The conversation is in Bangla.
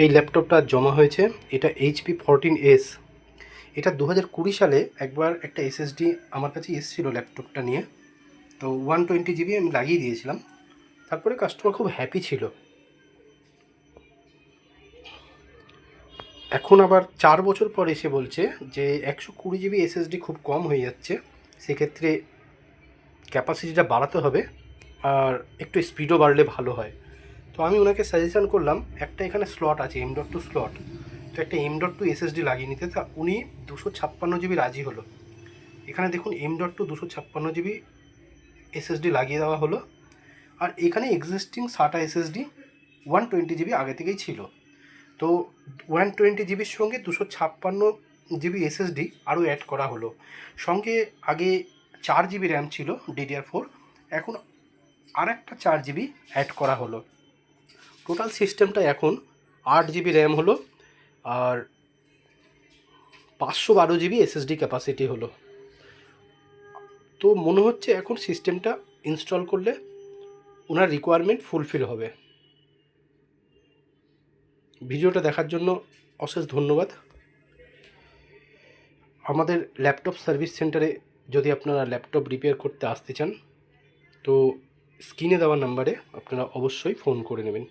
এই ল্যাপটপটা জমা হয়েছে। এটা HP 14s। এটা 2020 সালে একবার একটা SSD আমার কাছে এসেছিলো ল্যাপটপটা নিয়ে। তো 120 GB আমি লাগিয়ে দিয়েছিলাম। তারপরে কাস্টমার খুব হ্যাপি ছিল। এখন আবার 4 বছর পর এসে বলছে যে 120 GB SSD খুব কম হয়ে যাচ্ছে, সেক্ষেত্রে ক্যাপাসিটিটা বাড়াতে হবে আর একটু স্পিডও বাড়লে ভালো হয়। তো আমি ওনাকে সাজেশান করলাম, একটা এখানে স্লট আছে M.2 স্লট, তো একটা M.2 SSD লাগিয়ে নিতে। তা উনি 256 GB রাজি হলো। এখানে দেখুন M.2 256 GB SSD লাগিয়ে দেওয়া হলো। আর এখানে এক্সিস্টিং SATA SSD 120 GB আগে থেকেই ছিল। তো 120 GBর সঙ্গে 256 GB SSD আরও অ্যাড করা হলো। সঙ্গে আগে 4 GB র্যাম ছিল DDR4, এখন আর একটা 4 GB অ্যাড করা হলো। টোটাল সিস্টেমটা এখন 8 GB র্যাম হলো আর 512 GB SSD ক্যাপাসিটি হলো। তো মনে হচ্ছে এখন সিস্টেমটা ইনস্টল করলে ওনার রিকোয়ারমেন্ট ফুলফিল হবে। ভিডিওটা দেখার জন্য অশেষ ধন্যবাদ। আমাদের ল্যাপটপ সার্ভিস সেন্টারে যদি আপনারা ল্যাপটপ রিপেয়ার করতে আসতে চান, তো স্ক্রিনে দেওয়া নাম্বারে আপনারা অবশ্যই ফোন করে নেবেন।